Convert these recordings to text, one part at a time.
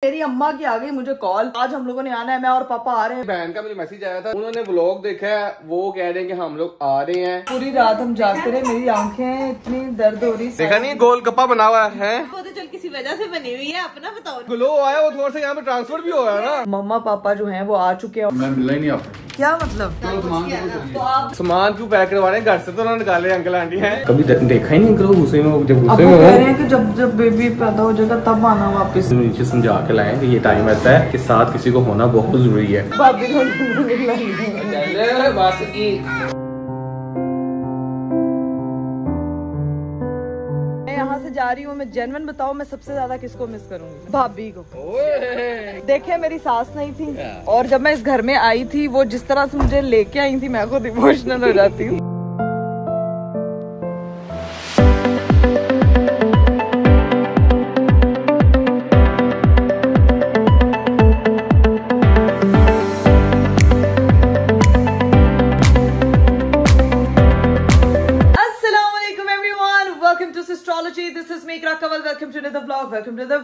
मेरी अम्मा की आ गई मुझे कॉल, आज हम लोगों ने आना है, मैं और पापा आ रहे हैं। बहन का मुझे मैसेज आया था, उन्होंने व्लॉग देखा है, वो कह रहे हैं कि हम लोग आ रहे हैं। पूरी रात हम जागते रहे, मेरी आंखें इतनी दर्द हो रही। देखा नहीं गोल गप्पा बना हुआ है, वो तो चल किसी वजह से बनी हुई है, अपना बताओ। ग्लो आया वो थोड़ा सा यहाँ पे ट्रांसफर भी हो रहा है ना। मम्मा पापा जो हैं वो आ चुके हैं। मैं मिला ही नहीं आपको। क्या मतलब? तो आप सामान क्यों पैक करवा रहे हैं? घर से तो ना निकाले अंकल आंटी हैं। कभी देखा ही नहीं अंकल गुस्से में, जब अब गुस्से वो में कह रहे हैं कि जब बेबी पैदा हो जाएगा तब आना वापस। नीचे समझा के लाए कि ये टाइम ऐसा है कि साथ किसी को होना बहुत जरूरी है। भाभी को यहाँ से जा रही हूँ, मैं जेन्युइन बताऊँ, मैं सबसे ज्यादा किसको मिस करूंगी? भाभी को। देखे मेरी सास नहीं थी, और जब मैं इस घर में आई थी वो जिस तरह से मुझे लेके आई थी, मैं खुद इमोशनल हो जाती हूँ।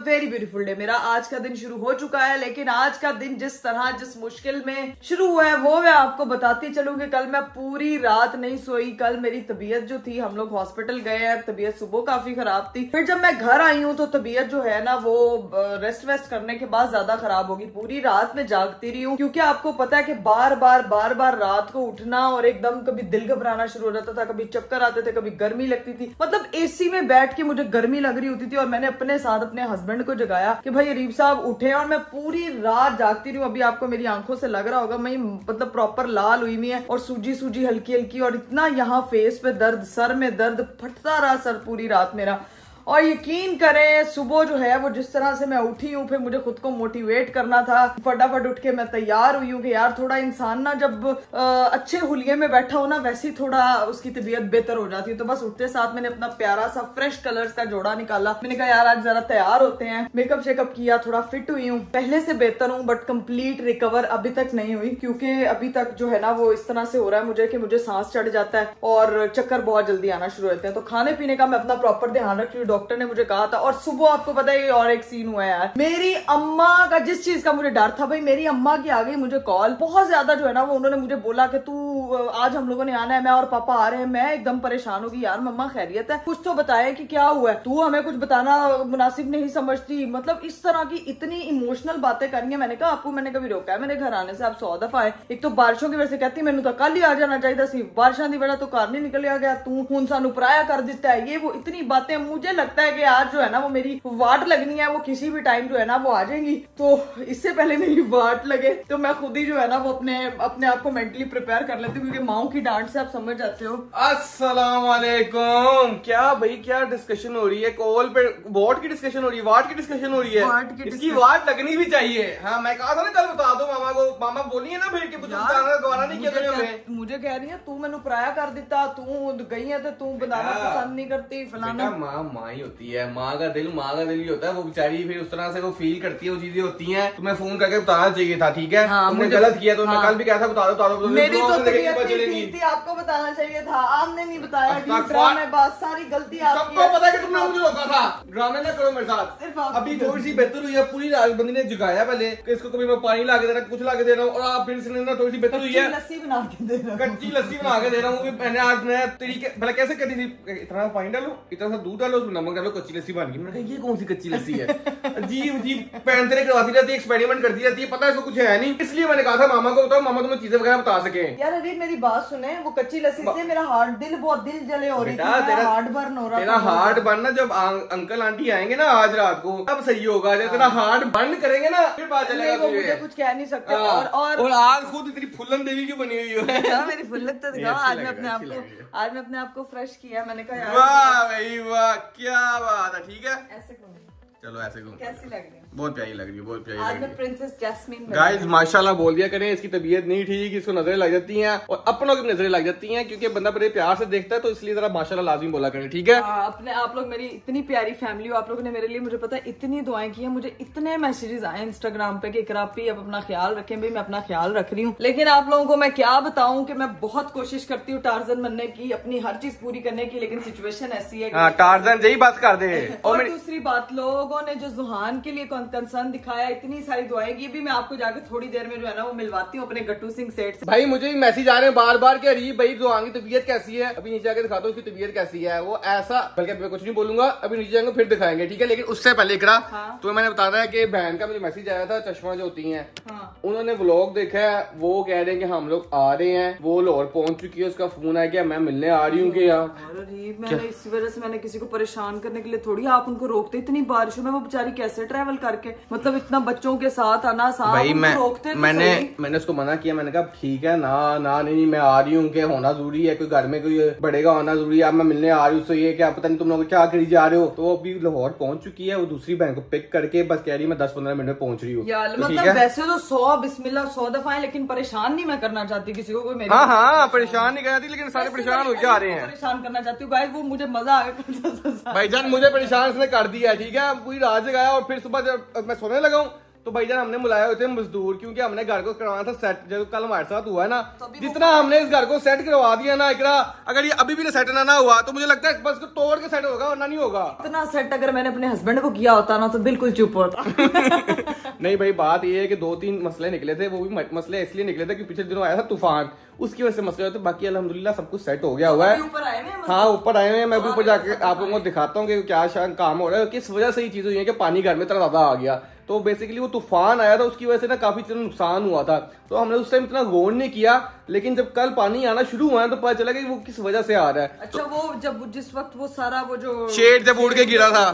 Very beautiful day. मेरा आज का दिन शुरू हो चुका है, लेकिन आज का दिन जिस तरह जिस मुश्किल में शुरू हुआ है वो मैं आपको बताती चलूंगी। कल मैं पूरी रात नहीं सोई। कल मेरी तबीयत जो थी, हम लोग हॉस्पिटल गए हैं, तबीयत सुबह काफी खराब थी। फिर जब मैं घर आई हूँ तो तबीयत जो है ना वो रेस्ट वेस्ट करने के बाद ज्यादा खराब होगी। पूरी रात में जागती रही हूँ, क्योंकि आपको पता है कि बार बार रात को उठना और एकदम कभी दिल घबराना शुरू हो जाता था, कभी चक्कर आते थे, कभी गर्मी लगती थी। मतलब एसी में बैठ के मुझे गर्मी लग रही होती थी, और मैंने अपने साथ अपने हस्बैंड को जगाया कि भाई अरीब साहब उठे, और मैं पूरी रात जागती रही हूँ। अभी आपको मेरी आंखों से लग रहा होगा मैं मतलब प्रॉपर लाल हुई हुई है, और सूजी हल्की हल्की, और इतना यहाँ फेस पे दर्द, सर में दर्द, फटता रहा सर पूरी रात मेरा। और यकीन करें सुबह जो है वो जिस तरह से मैं उठी हूँ, फिर मुझे खुद को मोटिवेट करना था, फटाफट उठ के मैं तैयार हुई हूँ कि यार थोड़ा इंसान ना जब अच्छे हुलिये में बैठा हो ना, वैसे ही थोड़ा उसकी तबीयत बेहतर हो जाती है। तो बस उठते साथ मैंने अपना प्यारा सा फ्रेश कलर्स का जोड़ा निकाला। मैंने कहा यार आज जरा तैयार होते हैं। मेकअप शेकअप किया, थोड़ा फिट हुई हूँ, पहले से बेहतर हूँ, बट कंप्लीट रिकवर अभी तक नहीं हुई, क्योंकि अभी तक जो है ना वो इस तरह से हो रहा है मुझे कि मुझे सांस चढ़ जाता है और चक्कर बहुत जल्दी आना शुरू होते हैं। तो खाने पीने का मैं अपना प्रॉपर ध्यान रख रही हूँ, डॉक्टर ने मुझे कहा था। और सुबह आपको पता है और एक सीन हुआ है यार, मेरी अम्मा का जिस चीज का मुझे डर था, भाई मेरी अम्मा की आ गई मुझे कॉल। बहुत ज्यादा जो है ना वो उन्होंने मुझे बोला कि तू आज हम लोगों ने आना है, मैं और पापा आ रहे हैं। मैं एकदम परेशान हो गई, यार मम्मा खैरियत है, कुछ तो बताए कि क्या हुआ है, तू हमें कुछ बताना मुनासिब नहीं समझती। मतलब इस तरह की इतनी इमोशनल बातें करी है। मैंने कहा आपको मैंने कभी रोका है मेरे घर आने से? आप 100 दफा आए। एक तो बारिशों की वजह से कहती मैंने तो कल ही आ जाना चाहिए सी, बारिशों की वजह तो घर नहीं निकलिया गया, तू खून सानू पराया कर देता है, ये वो इतनी बातें। मुझे लगता है कि आज जो है ना वो मेरी वाट लगनी है, वो किसी भी टाइम जो है ना वो आ जाएंगी। तो इससे पहले मेरी वाट लगे तो मैं खुद ही जो है ना वो अपने आप को मेंटली प्रिपेयर कर लेती हूँ, क्योंकि माओ की डांट से आप समझ जाते हो। अस्सलाम वालेकुम। क्या भाई क्या डिस्कशन हो रही है? कॉल पे वोट की डिस्कशन हो रही है, वाट की डिस्कशन हो रही है। इसकी वाट लगनी भी चाहिए। हाँ मैं कहा था ना कल बता दो मामा को। मामा बोली है ना फिर कि दोबारा नहीं किया। मुझे कह रही है तू मैंने पराया कर देता, तू गई है तो तू बनाना पसंद नहीं करती फलाना। माँ ही होती है, माँ का दिल ही होता है। वो बेचारी फिर उस तरह से वो फील करती है, वो चीजें होती हैं। तुम्हें फोन करके बताना चाहिए था, ठीक है? हाँ, तुमने गलत किया। तो मैं कल भी कहा था बता दो। मेरी तो तबीयत थी, आपको बताना चाहिए था, आपने नहीं बताया। ड्रामे बात सारी गलती सबको पता है कि तुमने मुझे रोका था। ड्रामे ना करो मेरे साथ। अभी थोड़ी सी बेहतर हुई है, पूरी रात बंदी ने जगाया पहले इसको, कभी मैं पानी ला के दे रहा, कुछ ला के दे रहा हूँ, और आप फिर से थोड़ी सी बेहतर हुई है। लस्सी बना के दे रहा, कच्ची लस्सी बना के दे रहा हूँ। मैंने आज नया तरीके भला कैसे करती थी, इतना पानी डालो, इतना सा दूध डालो, उसमें नमक डालो, कच्ची लस्सी बन गई। मैंने कहा ये कौन सी कच्ची लस्सी है? अजीब पैंतरे करवाती रहती है, एक्सपेरिमेंट करती रहती है, पता है इसको कुछ है नहीं। इसलिए मैंने कहा था मामा को बताओ, मामा तुम्हें चीजें वगैरह बता सके। यार अरे मेरी बात सुने, वो कच्ची लस्सी से मेरा बहुत दिल जले हो रही है, हार्ट बर्न हो रहा है। तेरा हार्ट बर्न ना जब अंकल आंटी आएंगे ना आज रात को तब सही होगा। जब तेरा हार्ट बर्न करेंगे ना फिर बात चलेगा। वो मुझे कुछ कह नहीं सकते। और आज खुद इतनी फुल्लन देवी क्यों बनी हुई है? मेरी फुल्लत तो दिखाओ। आज मैं अपने आप को फ्रेश किया। मैंने कहा यार वाह भाई वाह, क्या बात है। ठीक है ऐसे चलो ऐसे कैसी लग रही है? बहुत प्यारी लग रही है, बहुत प्यारी। आज मैं प्रिंसेस जैस्मीन। गाइस माशाल्लाह बोल दिया करें, इसकी तबीयत नहीं ठीक, इसको नजरें लग जाती हैं और अपनों की नजरें लग जाती हैं, क्योंकि बंदा बड़े प्यार से देखता है, तो इसलिए जरा माशाल्लाह लाजिम बोला करें, ठीक है? अपने आप लोग मेरी इतनी प्यारी फैमिली हो, आप लोगों ने मेरे लिए मुझे पता है इतनी दुआएं की हैं, मुझे इतने मैसेजेस आए इंस्टाग्राम पे कि इकरापी अब अपना ख्याल रखें। भाई मैं अपना ख्याल रख रही हूँ, लेकिन आप लोगों को मैं क्या बताऊं कि मैं बहुत कोशिश करती हूँ टार्जन बनने की, अपनी हर चीज पूरी करने की, लेकिन सिचुएशन ऐसी है। टार्जन यही बात कर दे। और दूसरी बात, लोगों ने जो जुहान के लिए कंसर्न दिखाया, इतनी सारी दुआएं की। भी मैं आपको जाके थोड़ी देर में जो है ना वो मिलवाती हूँ अपने गट्टू सिंह सेठ से। भाई मुझे मैसेज आ रहे हैं बार बार कि अरीब भाई जुआन की तबीयत कैसी है, अभी नीचे आके दिखाता हूँ उसकी तबीयत कैसी है। वो ऐसा, बल्कि मैं कुछ नहीं बोलूंगा, अभी नीचे जाएंगे फिर दिखाएंगे, ठीक है। लेकिन उससे पहले इकरा तो मैंने बताया है कि बहन का मुझे मैसेज आया था, चश्मा जो होती है, उन्होंने व्लॉग देखा है, वो कह रहे हैं कि हम लोग आ रहे हैं, वो लाहौर पहुंच चुकी है, उसका फोन आया कि मैं मिलने आ रही हूँ कि मैंने इसी वजह से मैंने किसी को परेशान करने के लिए थोड़ी आप उनको रोकते, इतनी बारिशों में वो बेचारी कैसे ट्रैवल करके, मतलब इतना बच्चों के साथ आना भाई मैंने उसको मना किया, मैंने कहा ठीक है ना नहीं मैं आ रही हूँ कि होना जरूरी है, कोई घर में कोई बढ़ेगा होना जरूरी है, अब मैं मिलने आ रही हूँ, तो ये क्या पता नहीं तुम लोग क्या करी जा रहे हो। तो अभी लाहौर पहुंच चुकी है, वो दूसरी बहन को पिक करके बस कह रही है मैं 10-15 मिनट में पहुंच रही हूँ। मतलब वैसे तो 100 बिस्मिल्लाह 100 दफा है, लेकिन परेशान नहीं मैं करना चाहती किसी को, कोई मेरी हाँ परेशान नहीं करना चाहती, लेकिन सारे परेशान हो जा रहे हैं। परेशान करना चाहती हूँ गाइस, वो मुझे मजा आ गया भाईजान, मुझे परेशान इसने कर दिया है, ठीक है। पूरी रात जगाया और फिर सुबह जब मैं सोने लगा हूँ तो भाईजान हमने बुलाए हुए थे मजदूर, क्योंकि हमने घर को करवाना था सेट, जो कल हमारे साथ हुआ है ना, जितना हमने इस घर को सेट करवा दिया ना इकरा, अगर ये अभी भी सेट ना हुआ तो मुझे लगता है बस तोड़ के सेट होगा, वरना नहीं होगा। इतना सेट अगर मैंने अपने हस्बैंड को किया होता ना तो बिल्कुल चुप होता। नहीं भाई, बात ये है कि 2-3 मसले निकले थे, वो भी मसले इसलिए निकले थे कि पिछले दिनों आया था तूफान, उसकी वजह से मसले होते, बाकी अल्हम्दुलिल्लाह सब कुछ सेट हो गया हुआ है। हाँ ऊपर आए हुए हैं, मैं भी ऊपर जाके आप लोगों को दिखाता हूँ कि क्या काम हो रहा है, किस वजह से ये चीज हुई है कि पानी घर में इतना ज्यादा आ गया। तो बेसिकली वो तूफान आया था, उसकी वजह से ना काफी नुकसान हुआ था, तो हमने उस टाइम इतना गौर नहीं किया, लेकिन जब कल पानी आना शुरू हुआ है तो पता चला कि वो किस वजह से आ रहा है। अच्छा, वो जब जिस वक्त वो सारा वो जो शेड जब उड़ के गिरा था,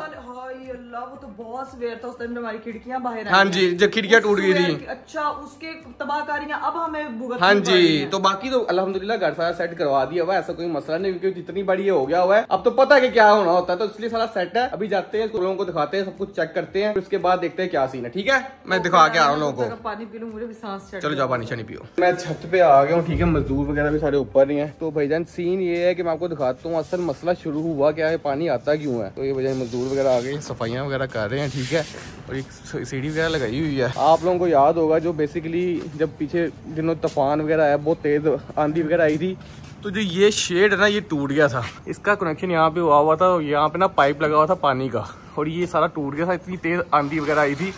अल्लाह वो तो बहुत सवेर था, उस टाइम हमारी खिड़कियां बाहर हाँ जी, जब खिड़कियां टूट गई थी। अच्छा, उसके तबाहकारियां अब हमें भुगतनी हाँ जी, तो बाकी तो अल्हम्दुलिल्लाह घर सारा सेट करवा दिया हुआ है, ऐसा कोई मसला नहीं, क्योंकि जितनी बड़ी ये हो गया हुआ है, अब तो पता है कि क्या होना होता है, तो इसलिए सारा सेट है। अभी जाते हैं लोगों को दिखाते हैं, सब कुछ चेक करते हैं, उसके बाद देखते हैं क्या सीन है, ठीक है। मैं दिखा के आ रहा हूँ लोगों को, पानी पी लूं, मुझे भी सांस चढ़। चलो जाओ पानी शानी पियो। मैं छत पे आ गया हूँ, ठीक है, मजदूर वगैरह भी सारे ऊपर ही हैं। तो भाईजान सीन ये है कि मैं आपको दिखाता हूँ असल मसला शुरू हुआ क्या है, पानी आता क्यों है। तो ये वजह मजदूर वगैरह आ गए, सफाइयाँ वगैरह कर रहे हैं, ठीक है, और एक सीढ़ी वगैरह लगाई हुई है। आप लोगों को याद होगा जो बेसिकली जब पीछे दिनों तूफान वगैरह आया, बहुत तेज आंधी वगैरह आई थी, तो जो ये शेड है ना ये टूट गया था, इसका कनेक्शन यहाँ पे हुआ था, यहाँ पे ना पाइप लगा हुआ था पानी का, और ये सारा टूट गया था, इतनी तेज आंधी वगैरह आई थी,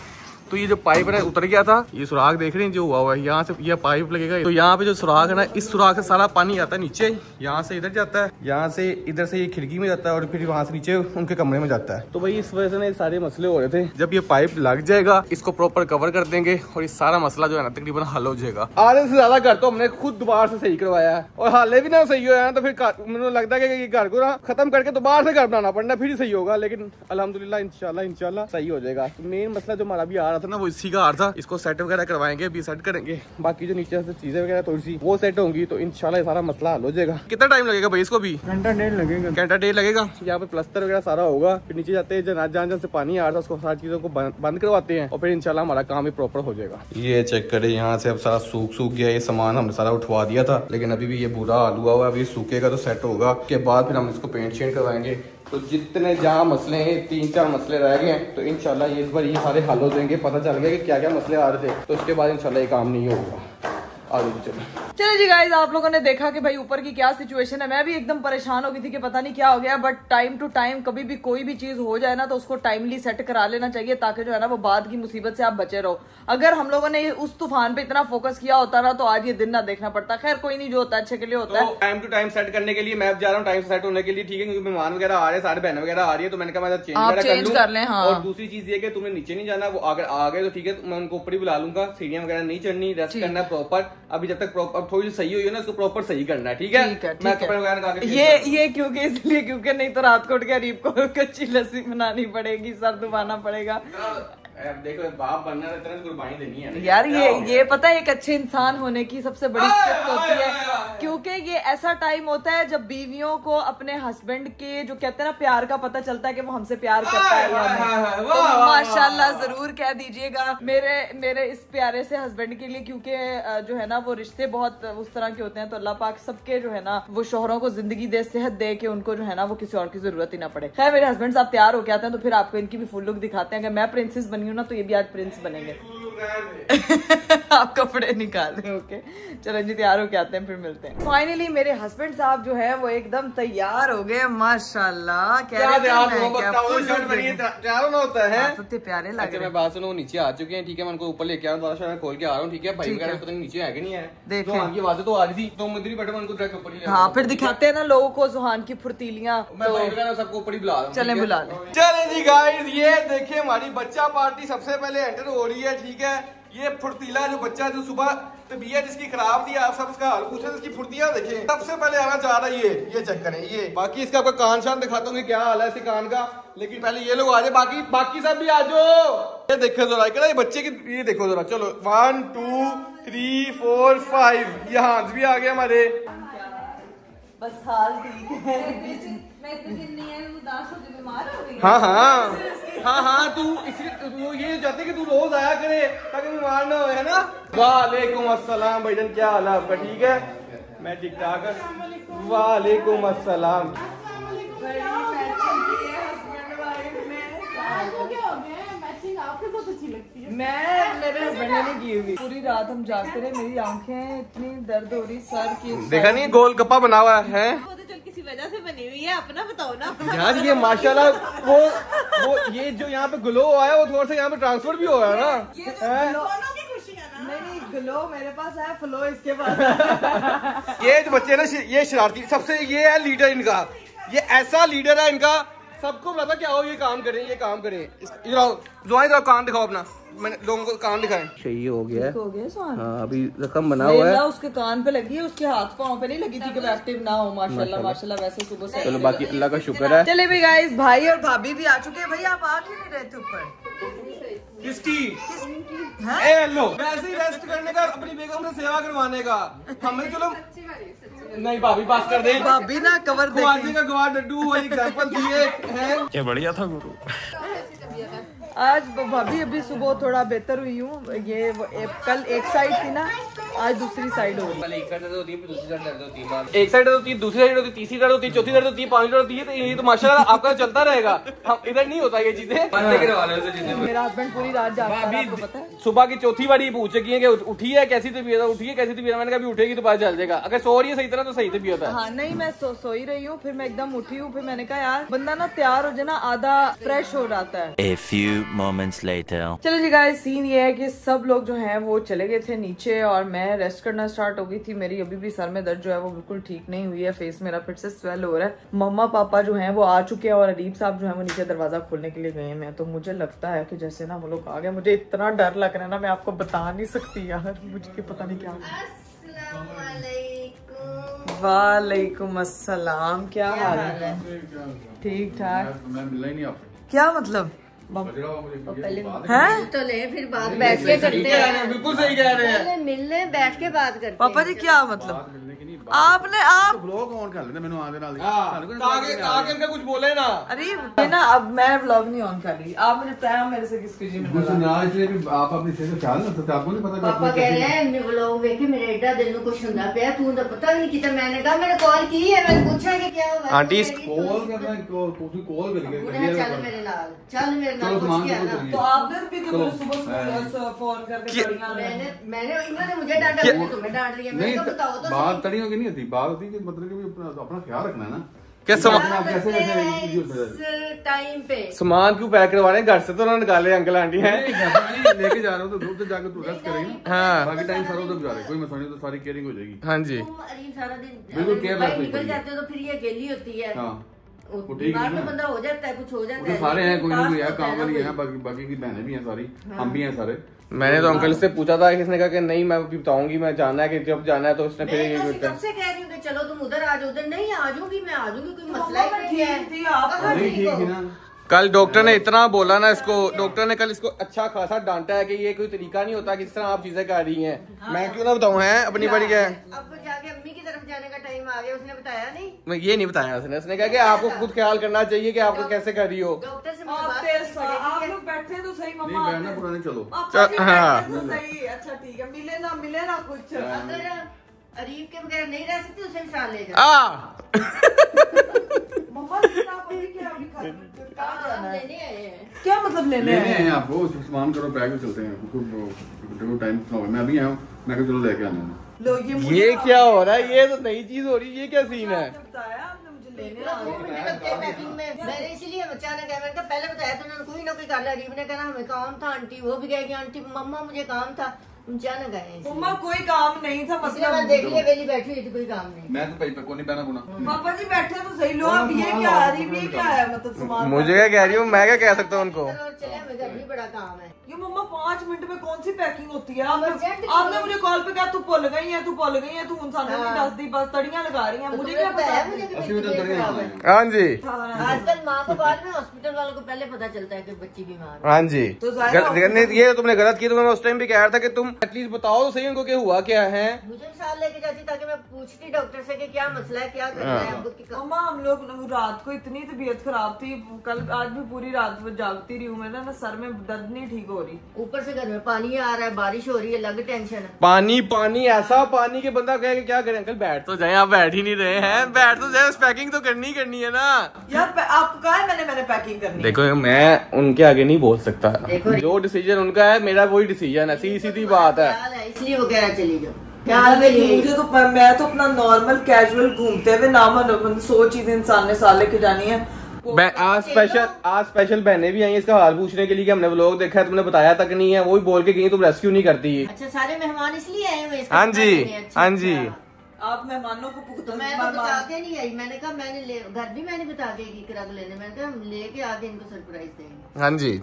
तो ये जो पाइप है उतर गया था। ये सुराख देख रहे हैं जो हुआ हुआ है, यहाँ से ये पाइप लगेगा, तो यहाँ पे जो सुराख है ना, इस सुराख से सारा पानी आता है नीचे, यहाँ से इधर जाता है, यहाँ से इधर से ये खिड़की में जाता है, और फिर वहाँ से नीचे उनके कमरे में जाता है। तो भाई इस वजह से ना सारे मसले हो रहे थे। जब ये पाइप लग जाएगा, इसको प्रॉपर कवर कर देंगे और ये सारा मसला जो है ना तकरीबन हल हो जाएगा। आधे से ज्यादा घर तो हमने खुद दोबारा से सही करवाया है, और हाले भी ना सही हुआ है, तो फिर मुझे लगता है कि घर को ना खत्म करके दोबारा से घर बनाना पड़ना, फिर ही सही होगा। लेकिन अल्हम्दुलिल्लाह इंशाल्लाह सही हो जाएगा। मेन मसला जो हमारा भी आ रहा था ना, वो इसी का था, इसको सेट वगैरह करवाएंगे, अभी सेट करेंगे, बाकी जो नीचे से चीजें वगैरह थोड़ी सी वो सेट होंगी, तो इंशाल्लाह ये सारा मसला हल हो जाएगा। कितना टाइम लगेगा भाई इसको? भी घंटा डेढ़ लगेगा। यहाँ पे प्लास्टर वगैरह सारा होगा, फिर नीचे जाते हैं जहाँ से पानी आ रहा था उसको सारी चीजों को बंद करवाते हैं, और फिर इंशाल्लाह हमारा काम भी प्रॉपर हो जाएगा। ये चेक करे, यहाँ से अब सारा सूख गया, ये सामान हमने सारा उठवा दिया था, लेकिन अभी भी ये बुरा हाल हुआ हुआ है। अभी सूखेगा तो सेट होगा, उसके बाद फिर हम इसको पेंट शेंट करवाएंगे। तो जितने जहाँ मसले हैं, 3-4 मसले रह गए हैं, तो इंशाल्लाह ये इस बार ये सारे हल हो जाएंगे। पता चल गया कि क्या क्या मसले आ रहे थे, तो उसके बाद इंशाल्लाह ये काम नहीं होगा। चलो जी गाइस, आप लोगों ने देखा कि भाई ऊपर की क्या सिचुएशन है। मैं भी एकदम परेशान हो गई थी कि पता नहीं क्या हो गया, बट टाइम टू टाइम कभी भी कोई भी चीज हो जाए ना, तो उसको टाइमली सेट करा लेना चाहिए, ताकि जो है ना वो बाद की मुसीबत से आप बचे रहो। अगर हम लोगों ने उस तूफान पे इतना फोकस किया होता ना, तो आज ये दिन ना देखना पड़ता। खैर कोई नहीं, जो होता है अच्छे के लिए होता है। टाइम टू टाइम सेट करने के लिए मैं जा रहा हूँ, टाइम से सेट होने के लिए, ठीक है, क्योंकि मेहमान वगैरह आ रहे हैं, सारे बहन वगैरह आ रही है, तो मैंने कहा मैं चेंज कर लें। और दूसरी चीज ये कि तुम्हें नीचे नहीं जाना, वो अगर आ गए तो ठीक है, मैं उनको ऊपर ही बुला लूंगा, सीढ़ियां वगैरह नहीं चढ़नी, रेस्ट करना है प्रॉपर। अभी जब तक प्रॉपर थोड़ी सही हुई है ना, इसको प्रॉपर सही करना है, ठीक है। मैं कपड़े वगैरह लगा के ये क्योंकि इसलिए क्योंकि नहीं तो रात को उठ के अरीब को कच्ची लस्सी बनानी पड़ेगी, सर दुबाना पड़ेगा। अब देखो, बाप बनना है, इतना कुर्बानी देनी है यार। ये पता है एक अच्छे इंसान होने की सबसे बड़ी सिफत होती है, क्योंकि ये ऐसा टाइम होता है जब बीवियों को अपने हस्बैंड के जो कहते हैं ना प्यार का पता चलता है कि वो हमसे प्यार करता है या नहीं। तो माशाल्लाह जरूर कह दीजिएगा मेरे इस प्यारे से हस्बैंड के लिए, क्योंकि जो है ना वो रिश्ते बहुत उस तरह के होते हैं। तो अल्लाह पाक सबके जो है ना वो शोहरों को जिंदगी दे, सेहत दे, के उनको जो है ना वो किसी और की जरूरत ही ना पड़े। खैर मेरे हस्बैंड साहब तैयार हो के आते हैं, तो फिर आपको इनकी भी फुल लुक दिखाते हैं। अगर मैं प्रिंसेस बन बनी हूँ ना तो ये भी आज प्रिंस बनेंगे। आप कपड़े निकाल रहे, ओके चलो जी तैयार होके आते हैं, फिर मिलते हैं। फाइनली मेरे हस्बैंड साहब जो है वो एकदम तैयार हो गए माशाल्लाह। तैयार होता है, इतने प्यारे लग रहे हैं। मैं बात सुनो, नीचे आ चुके हैं, ठीक है मैं उनको ऊपर लेके आऊँ, खोल के आ रहा हूँ, ठीक है भाई वगैरह पता नहीं नीचे है कि नहीं है, देखो आगे आवाज़ें तो आ रही थी तो मुझे बैठे उनको ऊपर ही। हाँ फिर दिखाते हैं ना लोगों को जुहान की फुर्तीलियाँ, मैं भाई वगैरह सबको ऊपर ही बुला रहा हूँ। चले बुला लें। चले जी गाइस, ये देखिए हमारी बच्चा पार्टी सबसे पहले एंटर हो रही है, ठीक है। ये फुर्तीला जो बच्चा जो सुबह तबीयत जिसकी खराब थी, आप सब उसका हाल पूछे, इसकी फुर्तियां देखें। सबसे पहले आना चाह रहा है ये चेक करें ये। बाकी इसका आपका कान शान दिखाता हूँ क्या हाल है इसके कान का, लेकिन पहले ये लोग आ जाए, बाकी सब भी आ जाओ। ये देखो जरा ये बच्चे की, ये देखो जरा, चलो 1 2 3 4 5, ये हाथ भी आ गए हमारे। बस हाल ठीक है। मैं इतने दिन नहीं है, उदास हो गई, बीमार हो गई। हाँ तू इसलिए ये चाहते कि तू रोज आया करे ताकि बीमार ना हो, है ना। वालेकुम अस्सलाम भाईजान, क्या हाल है आपका? ठीक है, मैं ठीक ठाक। वालेकुम अस्सलाम। मेरे हस्बैंड ने नहीं की हुई, पूरी रात हम जागते रहे, मेरी आंखें इतनी दर्द हो रही, सर की। देखा नहीं गोल गप्पा बना हुआ है, वो तो चल किसी वजह से बनी हुई है, अपना बताओ ना अपना। यार ये माशाल्लाह वो ये जो यहाँ पे ग्लो आया वो थोड़ा सा यहाँ पे ट्रांसफर भी हो रहा है ना। नहीं ग्लो मेरे पास है, फ्लो इसके पास। ये जो बच्चे ना ये शरारती सबसे, ये है लीडर इनका, ये ऐसा लीडर है इनका, सबको पता क्या हो, ये काम करें। जो कान दिखाओ अपना, मैंने लोगों को कान दिखाए। सही हो गया हाँ, अभी रकम बना हुआ है, उसके कान पे लगी है, उसके हाथ पाँव पे नहीं लगी थी कि एक्टिव ना हो। माशाल्लाह वैसे सुबह से। चलो बाकी अल्लाह का शुक्र है। चले भी गाइस, भाई और भाभी भी आ चुके हैं। भाई आप आ क्यों नहीं रहे थे ऊपर? किसकी? लो वैसे ही रेस्ट करने का, अपनी बेगम से सेवा करवाने का। हमें चलो नहीं भाभी पास कर दे, भाभी ना कवर दे का गवार डड्डू वही एग्जांपल दिए हैं। क्या बढ़िया था गुरु। आज भाभी अभी सुबह थोड़ा बेहतर हुई हूँ। ये कल एक साइड थी ना, आज दूसरी साइड हो रही है। एक साइड दर्द होती है, दूसरी साइड दर्द होती है, एक साइड होती है, दूसरी साइड होती है, तीसरी दर्द होती है, चौथी दर्द होती है, पांचवी दर्द होती है। तो ये तो माशाल्लाह आपका चलता रहेगा, हम इधर नहीं होता ये चीजें। मेरा हस्बैंड पूरी रात जागता है, आपको पता है। सुबह की चौथी बारी पूछ चुकी है कि उठी है कैसी तबीयत है, उठी है कैसी तबीयत है। मैंने कहा उठेगी तो पता चल जाएगा, अगर सो रही है सही तरह तो सही तबीयत है। हाँ नहीं मैं सो ही रही हूँ, फिर मैं एकदम उठी हूँ, फिर मैंने कहा यार बंदा ना तैयार हो जाए ना, आधा फ्रेश हो जाता है। A few moments later. चलो जी गाइस, सीन ये है कि सब लोग जो हैं वो चले गए थे नीचे और मैं रेस्ट करना स्टार्ट हो गई थी। मेरी अभी भी सर में दर्द जो है वो बिल्कुल ठीक नहीं हुई है, फेस मेरा फिर से स्वेल हो रहा है। मम्मा पापा जो हैं वो आ चुके हैं और अरीब साहब जो है वो नीचे दरवाजा खोलने के लिए गए हैं। मैं तो मुझे लगता है कि जैसे ना वो लोग आ गए, मुझे इतना डर लग रहा है ना, मैं आपको बता नहीं सकती यार, मुझे पता नहीं क्या। वालेकुम अस्सलाम, क्या हाल है? ठीक ठाक। मैं मिला ही नहीं आपसे। क्या मतलब? हैं? तो ले फिर बात बैठ के करते हैं। बिल्कुल सही कह रहे हैं, मिलने बैठ के बात करते हैं। पापा जी क्या मतलब? आपने आप व्लॉग ऑन कर लेना, मैंने आगे डाल आगे इनका कुछ बोले ना। अरे ना अब मैं व्लॉग नहीं ऑन कर रही, आप मुझे बताया मेरे से किस चीज में इसलिए भी आप अपनी सेहत ख्याल ना सकते, आपको नहीं पता। पापा कह रहे हैं व्लॉग देखे मेरे एडा दिल में कुछ ਹੁੰਦਾ ਪਿਆ, तू तो पता नहीं कितना। मैंने कहा मैंने कॉल की है, मैंने पूछा कि क्या हुआ आंटी कॉल करना, कॉल करके चल मेरे नाल, चल मेरे नाल चलो पूछ सामान के आना। तो आपने भी तो मुझे सुबह फोन करके मैंने इन्होंने मुझे डांटा, तुम्हें डांट दिया। मैंने कहा बताओ तो बात तड़ियों की नहीं होती, बात होती कि मतलब कि अपना ख्याल रखना है ना। क्या टाइम पे सामान क्यों पैक करवाने, घर से तो ना निकाले अंकल आंटी है। लेके जा रहे हो तो धूप से जाकर तू रेस्ट करेगी ना। हाँ बाकी टाइम सारा उधर गुजारे, कोई मसला नहीं, तो सारी केयरिंग हो जाएगी। हाँ जी सारा दिन बिल्कुल केयरलेस निकल जाते हो तो फिर ये अकेली होती है। हाँ बीमार तो बंदा हो जाता है, कुछ हो जाता है। सारे हैं, कोई ना कोई है, काम वाली है, बाकी की बहनें भी हैं सारी, हम भी हैं सारे। मैंने तो अंकल से पूछा था, किसने कहा कि नहीं मैं अभी बताऊंगी, मैं जाना है कि जब जाना है तो उसने फिर ये कब से कह रही हूँ कि चलो तुम उधर आ जाओ, उधर नहीं आ जाऊंगी, मैं आ जाऊंगी, कोई मसला ही नहीं है। नहीं ठीक है ना। कल डॉक्टर ने इतना बोला ना इसको, डॉक्टर ने कल इसको अच्छा खासा डांटा है कि ये कोई तरीका नहीं होता किस तरह आप चीजें कर रही हैं। मैं क्यों ना बताऊं है अपनी बड़ी क्या है। अब जाके अम्मी की तरफ जाने का टाइम आ गया, उसने बताया नहीं। मैं ये नहीं बताया उसने कहा कि आपको खुद ख्याल करना चाहिए कि आपको कैसे कर रही हो। डॉक्टर से आप लोग बैठे तो सही नहीं मम्मा, बैठना पुराने चलो। हाँ सही, अच्छा ठीक है, मिले ना कुछ। अगर अरीब के बगैर नहीं रह सकती उसे साथ ले जाओ। मम्मा लेकिन आप अभी क्या कहाँ जाना है? लेने आए हैं। क्या मतलब लेने लेने हैं? हैं आपको सामान करो पैक चलते हैं टाइम मैं अभी आया हूँ मैं चलो लेके आना लो ये क्या हो रहा है? ये तो नई चीज हो रही है। ये क्या सीन है? बताया आपने मुझे लेने दो मिनट लगते हैं पैकिंग में। मैंने इसलिए अचानक है, मैंने कहा पहले बताया तो उन्होंने कोई ना कोई कर लिया। अरीब ने कहा हमें काम था आंटी, वो भी कहेगी आंटी मम्मा मुझे काम था, अचानक आए। मम्मा कोई काम नहीं था इसलिए मैं मतलब देख लिया वेली बैठी हुई थी, कोई काम नहीं। मैं तो भाई को नहीं पहना पुना पापा जी बैठे तो सही लो। अब ये क्या अरीब, ये क्या है मतलब सामान? मुझे क्या कह रही हूँ? मैं क्या कह सकता हूँ उनको? चले हमें घर भी बड़ा काम है। ये मम्मा 5 मिनट में कौन सी पैकिंग होती है? Urgent आपने मुझे कॉल पे कहा तू भुल गई है, तू भुल गई है, तू इंसान नहीं हाँ। दस दी बस तड़ियां लगा रही है। तो मुझे तुम्हें क्या पता है पता? मुझे कि असली मेरी में तबीयत खराब है। हाँ जी, आजकल माँ को बाद में हॉस्पिटल वालों को पहले पता चलता है कि बच्ची बीमार है। हाँ जी। तो जाहिर ये तुमने गलत किया। तो मैं उस टाइम भी कह रहा था कि तुम एटलीस्ट बताओ तो सही उनको कि हुआ क्या है। मुझे भी साथ लेके जाती ताकि मैं पूछती डॉक्टर से कि क्या मसला है, क्या करना है अब की। मम्मा हम लोग रात को इतनी तबीयत खराब थी, कल आज भी पूरी रात जागती रही हूँ। मैं ना सर में दर्द नहीं ठीक हो रही। ऊपर से घर में पानी आ रहा है, बारिश हो रही है, अलग टेंशन है। पानी पानी ऐसा पानी के बंदा कहे कि क्या करें। अंकल बैठ तो जाए। आप बैठ ही नहीं रहे हैं। बैठ तो जाए, पैकिंग तो करनी है ना यार। आपको कहा है मैंने पैकिंग करनी है। देखो मैं उनके आगे नहीं बोल सकता। देखो जो डिसीजन उनका है मेरा वही डिसीजन है। सीधी बात है। इसलिए वो कह रहा चली जाओ। क्या लेकिन मुझे तो मैं तो अपना नॉर्मल कैजुअल घूमते हुए नाम 100 चीजें इंसान ने साल लेके जानी है। आज स्पेशल बहनें भी आई हैं इसका हाल पूछने के लिए कि हमने व्लॉग देखा है, तुमने बताया तक नहीं है। वो भी बोल के गई तुम रेस्क्यू नहीं करती। अच्छा सारे मेहमान इसलिए आए हुए? इसका हाँ पता जी, नहीं है। अच्छा, हाँ जी। अच्छा। आप मेहमानों को तो मैं तो बता के नहीं आई। मैंने कहा घर भी मैंने बता के की रख लेने। मैंने कहा हम लेके आके इनको सरप्राइज देंगे। हाँ जी।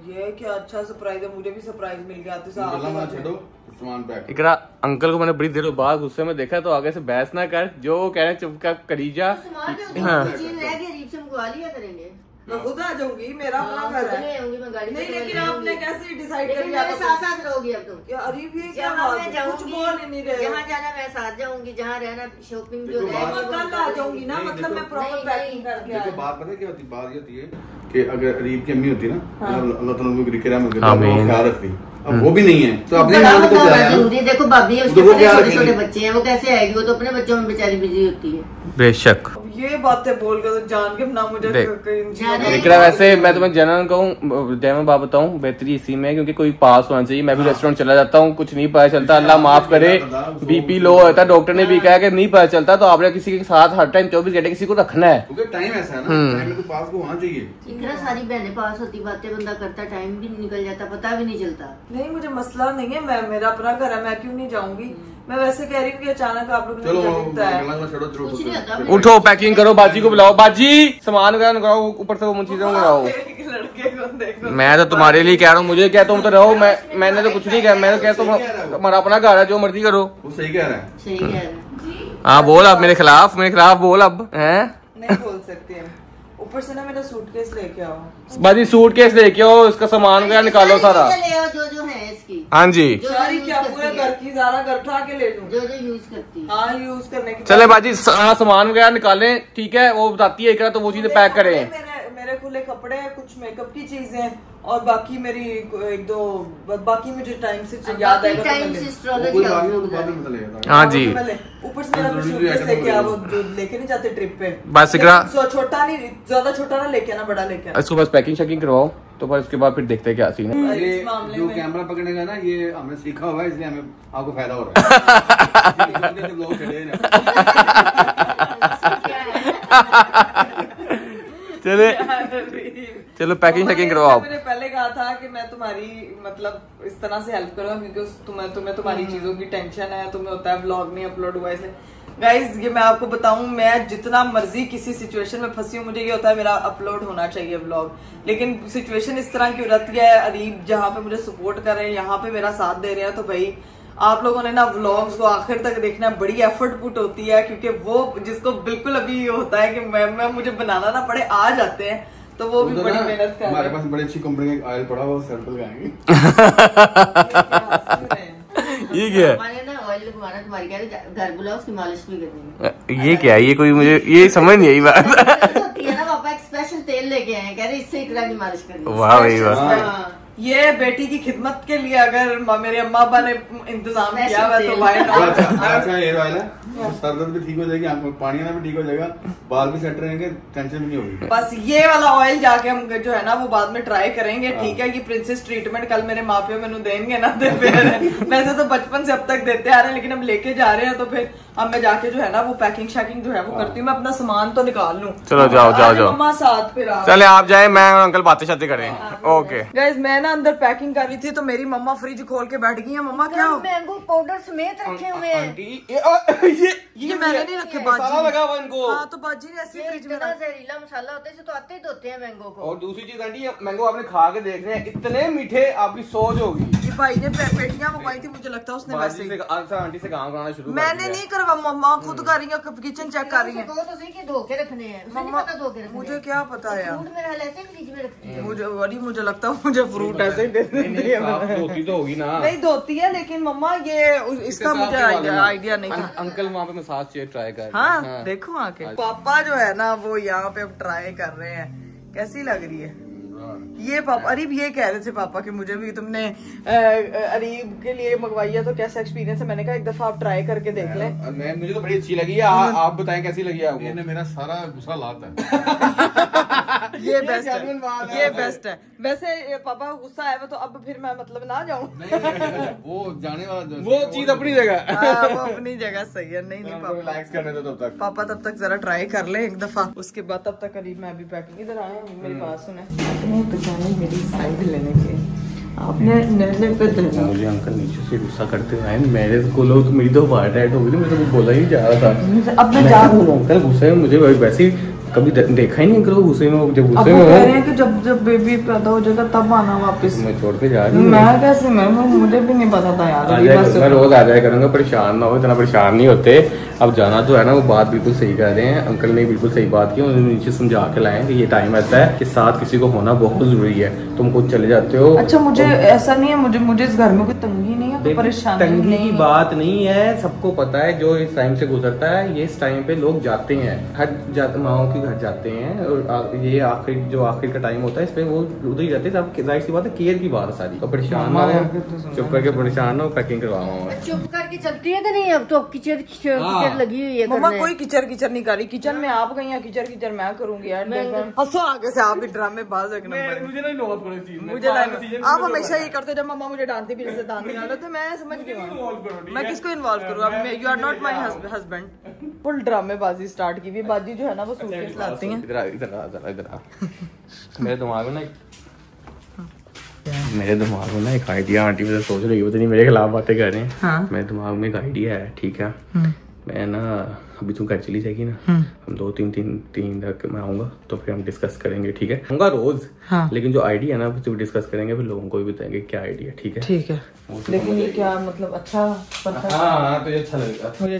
ये क्या अच्छा सरप्राइज है। मुझे भी सरप्राइज मिल गया। तो छोड़ो सामान पैक। इकरा अंकल को मैंने बड़ी देर बाद गुस्से में देखा तो आगे से बहस ना कर। जो कह रहे चुप कर करी जा। सामान हाँ। चीज रह गई, अरीब से मंगवा लिया करेंगे। मैं खुद आ जाऊंगी, मेरा अपना घर है। मैं गाड़ी नहीं लेकिन आपने कैसे डिसाइड कर लेकिन लिया? मेरे साथ साथ रहोगी अब तुम। क्या अरीब ये क्या जहाँ बात मैं है? कुछ जाऊंगी, बोल ही नहीं रहे। जहाँ जाना मैं साथ जाऊंगी, जहाँ रहना शॉपिंग जो देखो, रहेगी मैं वो कल कर आ लेंगे। जाऊंगी ना, नहीं, मतलब मैं देखो, प्रॉपर नहीं, पैकिंग करके आ देखो जाऊंगी। बात पता है क्या होती? बात ये होती है कि अगर अरीब की अम्मी होती ना, अल्लाह ताला उनको गिर के रहमत करे, आमीन। ख्याल रखती। अब वो भी नहीं है तो अपने बड़ा हाथ को बंदा चलाया। जरूरी। देखो भाभी है, तो उसके वो क्या छोटे छोटे रखेंगे? बच्चे हैं, वो कैसे आएगी? वो तो अपने बच्चों में बेचारी बिजी होती है। बेशक। अब ये बातें बोल के तो जान के ना मुझे देख। जाने- इकरा वैसे मैं तुम्हें जनरल कहूँ जैन बात बताऊँ बेहतरी इसी में क्योंकि कोई पास होना चाहिए। मैं भी रेस्टोरेंट चला जाता हूँ, कुछ नहीं पता चलता। अल्लाह माफ करे, बीपी लो होता है। डॉक्टर ने भी कहा कि नहीं पता चलता। तो आपने किसी के साथ हर टाइम 24 घंटे किसी को रखना है। क्योंकि टाइम ऐसा है ना, टाइम में तो पास को होना चाहिए। इतना सारी बहनें पास होती, बातें बंदा करता, टाइम भी निकल जाता, पता भी नहीं चलता। नहीं मुझे मसला नहीं है। मैं मेरा अपना घर है, मैं क्यों नहीं जाऊंगी। मैं वैसे कह रही हूँ कि अचानक आप लोग ने चलो मुझे दिखता है। गला छोड़ो कुछ नहीं होता। उठो पैकिंग करो, बाजी को बुलाओ। बाजी सामान वगैरह लगाओ, ऊपर से वो चीजें मंगाओ। एक लड़के को देखो। मैं तो तुम्हारे लिए कह रहा हूँ। मुझे क्या तुम तो रहो। मैंने तो कुछ नहीं कहा। मैं तो कहता हूँ तुम्हारा अपना घर है, जो मर्जी करो। वो सही कह रहा है। सही कह रहे हैं। हाँ बोल अब मेरे खिलाफ बोल अब हैं। नहीं बोल सकते हैं। ऊपर से ना मेरा सूटकेस लेके आओ। बाजी सूटकेस लेके आओ, इसका सामान वगैरह निकालो सारा। ले आओ जो है इसकी। हाँ जी। जो सारी यूज क्या करती पूरे है। घर की सारा घर उठा के ले लूं? जो यूज करती है। हाँ यूज करने की। चले बाजी सामान वगैरह निकालें, ठीक है। वो बताती है इकरा तो वो चीजें पैक करें। मेरे खुले कपड़े हैं, कुछ मेकअप की चीजें और बाकी मेरी एक दो बाकी मुझे टाइम से याद आएगा तो टाइम मैं से ले- वो एस्ट्रोलॉजी कोई हाउस बात में नहीं, गुजारी। बाद में बता लेगा। हाँ जी। ऊपर से मेरा जरूरी सूटकेस आइटम लेके आओ, वगैरह। वो जो लेके नहीं जाते ट्रिप पे। बस इकरा- लेकिन छोटा नहीं, ज्यादा छोटा ना लेके आना, बड़ा लेके आना। इसको बस पैकिंग शैकिंग करवाओ तो बस उसके बाद फिर देखते हैं क्या सीन है। ये इस मामले जो में। कैमरा पकड़ने का ना, ये हमने सीखा हुआ है, इसलिए हमें आपको फायदा हो रहा है। इसलिए लोग चले चले चलो पैकिंग शैकिंग करवाओ आप। मैंने पहले कहा था कि मैं तुम्हारी मतलब इस तरह से हेल्प करूंगा क्योंकि तुम्हें तुम्हारी चीजों की टेंशन है। तुम्हें होता है व्लॉग नहीं अपलोड हुआ इसलिए। गाइज ये मैं आपको बताऊं, मैं जितना मर्जी किसी सिचुएशन में फंसी हूँ, मुझे ये होता है मेरा अपलोड होना चाहिए व्लॉग। लेकिन सिचुएशन इस तरह की हो जाती है, अरीब जहाँ पे मुझे सपोर्ट कर रहे हैं, यहाँ पे मेरा साथ दे रहे हैं, तो भाई आप लोगों ने ना व्लॉग्स को आखिर तक देखना, बड़ी एफर्ट पुट होती है क्योंकि वो जिसको बिल्कुल अभी ये होता है कि मैं मुझे बनाना ना पड़े, आ जाते हैं तो वो भी तो बड़ी ना, मेहनत कर हमारे रहे पास बड़ी अच्छी कंपनी का ऑयल पड़ा हुआ, सर पे लगाएंगे। हैं। ये क्या हमारे ना ऑयल लगवाना, तुम्हारी कह रहे घर बुलाओ, उसकी मालिश भी करनी है? ये क्या है? ये कोई मुझे ये समझ नहीं आई बात। होती है ना। पापा एक स्पेशल तेल लेके आए, कह रहे इससे इकरा की मालिश करनी। वाह भाई वाह। हाँ, ये बेटी की खिदमत के लिए अगर मेरे अम्मा अब्बा ने इंतजाम किया हुआ तो भाई अच्छा हेयर ऑयल है। सर दर्द भी ठीक हो जाएगी, आंखों में पानी आना भी ठीक हो जाएगा, बाल भी सेट रहेंगे, टेंशन भी नहीं होगी। बस ये वाला ऑयल जाके हम जो है ना वो बाद में ट्राई करेंगे, ठीक है। ये प्रिंसेस ट्रीटमेंट कल मेरे माँ प्यो मैंने देंगे ना, तो फिर वैसे तो बचपन से अब तक देते आ रहे हैं, लेकिन अब लेके जा रहे हैं तो फिर अब मैं जाके जो है ना वो पैकिंग शैकिंग जो है वो करती हूँ। मैं अपना सामान तो निकाल लूँ। चलो जाओ मम्मा साथ फिर चले आप जाए, मैं अंकल बातें शातें करें। ओके गाइस, मैं ना अंदर पैकिंग कर रही थी तो मेरी मम्मा फ्रिज खोल के बैठ गई है। मम्मा क्या हो? मैंगो पाउडर समेत रखे हुए हैं। ये मैंने नहीं रखे, बाजी लगा हुआ इनको। हाँ तो बाजी ने ऐसे फ्रिज में इतना जहरीला मसाला होता है तो आते ही धोते हैं मैंगो को। और दूसरी चीज आंटी, मैंगो आपने खा के देख रहे हैं, इतने मीठे, आपकी सोच होगी। ये भाई ने पेटियां मंगवाई थी, मुझे लगता है उसने वैसे ही आंटी से काम कराना शुरू। मैंने नहीं करवा, मम्मा खुद कर रही है, किचन चेक कर रही है। तो सही कि धो के रखने हैं, मम्मा मुझे क्या पता है यार, मुझे लगता है मुझे फ्रूट ऐसे ही दे देती है। धोती तो होगी ना? नहीं धोती है, लेकिन मम्मा ये इसका मुझे आइडिया नहीं था। अंकल वहाँ पे मसाज चेयर ट्राई कर। हाँ देखो आके पापा जो है ना वो यहाँ पे अब ट्राई कर रहे हैं, कैसी लग रही है ये पापा। अरीब ये कह रहे थे पापा कि मुझे भी तुमने अरीब के लिए मंगवाई है तो कैसा एक्सपीरियंस है। मैंने कहा एक दफा आप ट्राई करके देख लें। मुझे तो बड़ी अच्छी लगी है, आप बताएं कैसी लगी आपको? ये मेरा सारा गुस्सा लाता है। ये बेस्ट है, ये बेस्ट है। वैसे पापा गुस्सा आया तो अब फिर मैं मतलब ना जाऊँ। वो जाने वाला वो चीज अपनी जगह, वो अपनी जगह सही है। नहीं पापा रिलैक्स करने दो तब तक। पापा तब तक जरा ट्राई कर ले एक दफा, उसके बाद तब तक करीब मैं अभी पैकिंग। इधर आए मेरी बात सुने, मेरी साइड लेने के आपने निर्णय पे देना। मुझे अंकल नीचे से गुस्सा करते हैं, मेरे को लोग तो मेरी तो हार्ट अटैक हो गई, मैं तो बोला ही जा रहा था। अब मैं जा रहा हूँ अंकल गुस्से में, मुझे वैसे ही कभी देखा ही नहीं अंकल गुस्से में। जब गुस्से में कह रहे हैं कि जब बेबी पैदा हो जाएगा तब आना वापस। मैं छोड़ के जा रही हूँ। मैं कैसे, मुझे भी नहीं पता था यार। मैं रोज आ जाया करूंगा, परेशान ना हो, इतना परेशान नहीं होते। अब जाना तो है ना, वो बात बिल्कुल सही कह रहे हैं अंकल ने, बिल्कुल सही बात की। उन्होंने नीचे समझा के लाए कि ये टाइम ऐसा है कि साथ किसी को होना बहुत जरूरी है, तुम खुद चले जाते हो। अच्छा मुझे ऐसा नहीं है, मुझे इस घर में कोई तंगी नहीं है, परेशानी तंगी की बात नहीं है, सबको पता है जो इस टाइम से गुजरता है। ये इस टाइम पे लोग जाते हैं, हर माओ के घर जाते हैं, और ये आखिर का टाइम होता है, इस पे वो उधर ही जाते हैं। सब जाहिर सी बात है, केयर की बात है सारी। तो परेशान ना हो, चुप करके परेशान हो, पैकिंग करवाऊंगा। चुप करके चलती है कि नहीं? अब तो किचर लगी हुई है। मम्मा कोई किचर नहीं कर रही, किचन में आप गई हैं, किचर मैं करूंगी यार। हंसो आगे से, आप भी ड्रामे बाज एक नंबर। मुझे आप हमेशा ये करते, जब मम्मा मुझे डांटती भी जैसे दांत निकाल तो मैं समझ गई मैं किसको इन्वॉल्व करूँ। अब you are not my husband. Full ड्रामेबाजी स्टार्ट की हुई। बाजी जो है ना वो सूटकेस लाती हैं। इधर आ। मेरे दिमाग में ना एक आइडिया, आंटी मुझे सोच रही होती नहीं, मेरे खिलाफ बातें कर रहे हैं। हाँ? मेरे दिमाग में एक आइडिया है, ठीक है। मैं ना अभी तुम घर चली जाएगी ना, हम 2-3 तक मैं आऊंगा तो फिर हम डिस्कस करेंगे, ठीक है। आऊंगा रोज। हाँ। लेकिन जो आइडिया है ना फिर डिस्कस करेंगे, फिर लोगों को भी बताएंगे क्या आइडिया, ठीक है। ठीक है, लेकिन ये क्या मतलब अच्छा? हाँ तुझे अच्छा लगेगा, मुझे